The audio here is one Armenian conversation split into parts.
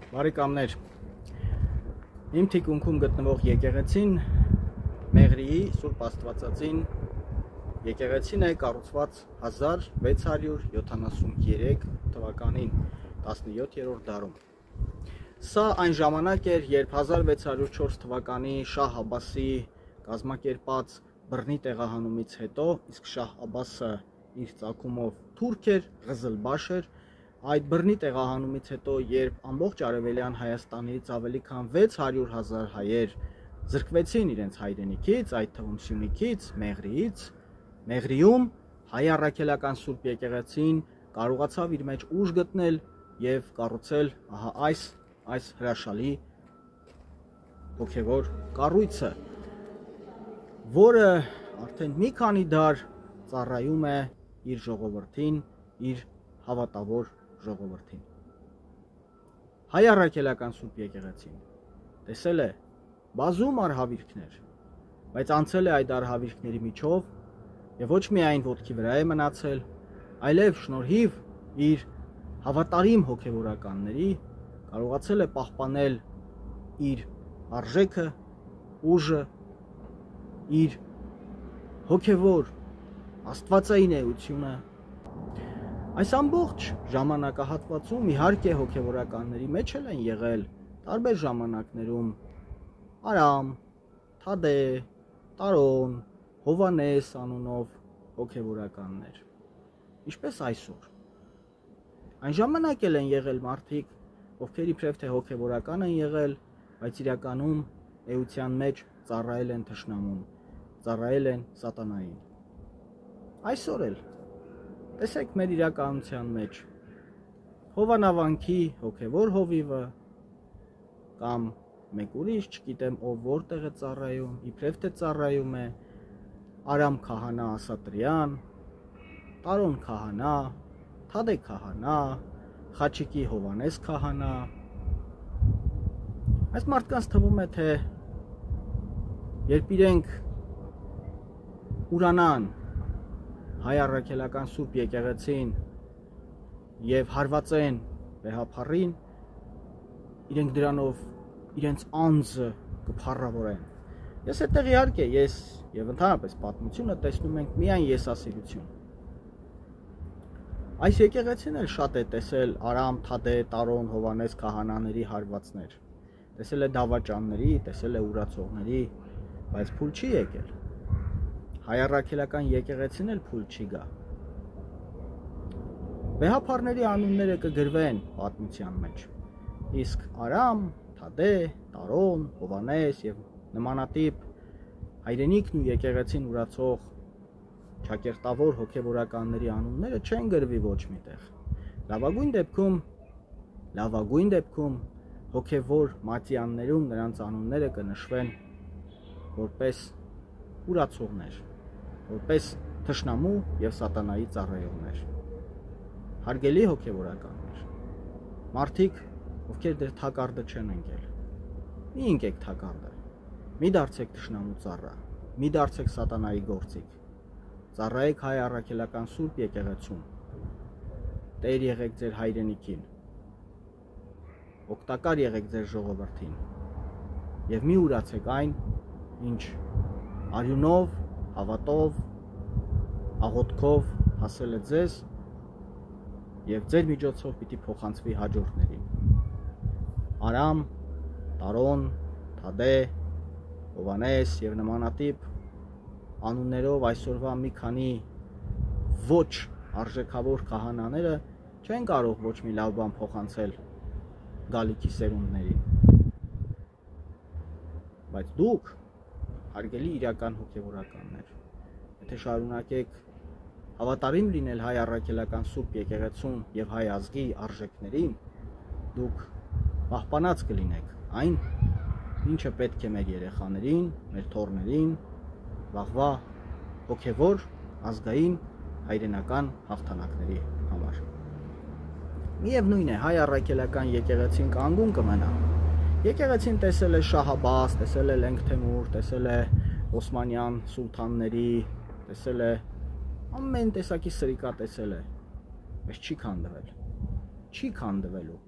Բարեկամներ, իմ թիկունքում գտնվող եկեղեցին Մեղրիի Սուրբ Աստվածածին եկեղեցին է կառուցված 1673 թվականին 17-րդ դարում։ Սա այն ժամանակ էր, երբ 1604 թվականի Շահ Աբասի կազմակերպած բռնի տեղահանումից հետո, իսկ Շահ Աբասը իր ծագումով թուրք էր, ղզլբաշ էր, այդ բռնի տեղահանումից հետո, երբ ամբողջ արևելյան Հայաստանից ավելի քան 600,000 հայեր զրկվեցին իրենց հայրենիքից, այդ թվում Սյունիքից, Մեղրիից, Մեղրիում հայ առաքելական Սուրբ եկեղեցին կարողացավ իր մեջ ուժ գտնել եւ կառուցել ահա այս հրաշալի հոգևոր կառույցը, որը արդեն մի քանի դար ծառայում է իր ժողովրդին, իր հավատավոր ժողովրդին։ Հայ առաքելական Սուրբ եկեղեցին տեսել է բազում արհավիրքներ, բայց անցել է այդ արհավիրքների միջով եւ ոչ միայն ոտքի վրա է մնացել, այլև շնորհիվ իր հավատարիմ հոգևորականների կարողացել է պահպանել իր արժեքը, ուժը, իր հոգևոր աստվածային էությունը։ Այս ամբողջ ժամանակահատվածում իհարկե հոգևորականների մեջ են եղել տարբեր ժամանակներում Արամ, Թադե, Տարոն, Հովանես անունով հոգևորականներ, ինչպես այսօր։ Այն ժամանակ էլ են եղել մարդիկ, ովքեր իբրև թե հոգևորական են եղել, բայց իրականում էության մեջ ծառայել են թշնամուն, ծառայել են սատանային։ Այսօր էլ տեսեք մեր իրականության մեջ Հովանավանքի հոգևոր հովիվը կամ մեկ ուրիշ, չգիտեմ ով որտեղ է ծառայում, իբրև թե ծառայում է Արամ քահանա Ասատրյան, Տարոն քահանա, Թադե քահանա, Խաչիկի Հովանես քահանա։ Այս մարդկանց թվում է, թե երբ իրենք ուրանան հայ առաքելական Սուրբ եկեղեցին եւ հարվածեն վեհափառին, իրենք դրանով իրենց անձը կփառավորեն։ Ես այդտեղ իհարկե ես եւ ընդհանրապես պատմությունը տեսնում ենք միայն եսասիրություն։ Այս եկեղեցին էլ շատ է տեսել Արամ, Թադե, Տարոն, Հովանես քահանաների հարվածներ։ Տեսել է դավաճանների, տեսել է ուրացողների, բայց փուլ չի եկել։ Հայ առաքելական եկեղեցին էլ փուլ չի գա։ Վեհափառների անունները կգրվեն պատմության մեջ։ Իսկ Արամ, Թադե, Տարոն, Հովանես եւ նմանատիպ հայրենիքն ու եկեղեցին ուրացող ճակերտավոր հոգևորականների անունները չեն գրվի ոչ միտեղ։ Լավագույն դեպքում հոգևոր մատյաններում նրանց անունները կնշվեն որպես ուրացողներ, որպես թշնամու եւ սատանայի ծառայողներ։ Հարգելի հոգևորականներ, մարդիկ, ովքեր դեռ թակարդը չեն ընկել, մի ընկեք թակարդը, մի դարձեք թշնամու ծառա, մի դարձեք սատանայի գործիք, ծառայեք հայ առաքելական Սուրբ եկեղեցուն, տեր եղեք ձեր հայրենիքին, օգտակար եղեք ձեր ժողովրդին եւ մի ուրացեք այն, ինչ արյունով, հավատով, աղոթքով հասել է ձեզ եւ ձեր միջոցով պիտի փոխանցվի հաջորդներին։ Արամ, Տարոն, Թադե, Հովանես եւ նմանատիպ անուններով այսօրվա մի քանի ոչ արժեքավոր քահանաները չեն կարող ոչ մի լավ բան փոխանցել գալիքի սերունդներին։ Բայց դուք, հարգելի իրական հոգևորականներ, եթե շարունակեք հավատարիմ լինել հայ առաքելական Սուրբ եկեղեցուն եւ հայ ազգի արժեքներին, դուք պահպանած կլինեք այն, ինչը պետք է մեր երեխաներին, մեր թոռներին, վաղվա հոգևոր, ազգային, հայրենական հաղթանակների համար։ Միևնույն է, հայ առաքելական եկեղեցին կանգուն կմնա։ Եկեղեցին տեսել է Շահ Աբաս, տեսել է Լենգ Թեմուր, տեսել է Օսմանյան սուլթանների, տեսել է ամեն տեսակի սրիկա տեսել է, բայց չի քանդվել, չի քանդվելու,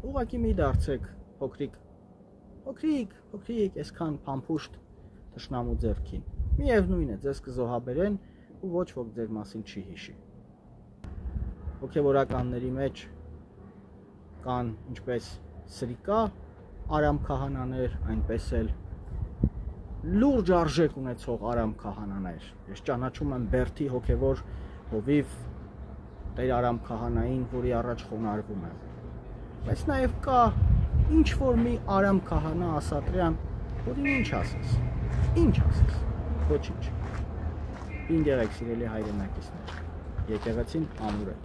ուղղակի մի դարձեք փոքրիկ, այսքան փամփուշտ թշնամու ձեռքին։ Միևնույն է, ձեզ կզոհաբերեն ու ոչ ոք ձեր մասին չի հիշի։ Հոգևորականների մեջ կան ինչպես սրիկա Արամ քահանաներ, այնպես էլ լուրջ արժեք ունեցող Արամ քահանաներ։ Ես ճանաչում եմ Բերդի հոգևոր հովիվ Տեր Արամ քահանային, որի առաջ խոնարհվում եմ։ Բայց նաև կա ինչ որ մի Արամ քահանա Ասատրյան, որին ինչ ասես։ Ոչինչ։ Ինչ եղեք սիրելի հայրենակիցներ։ Եկեղեցին ամուր է։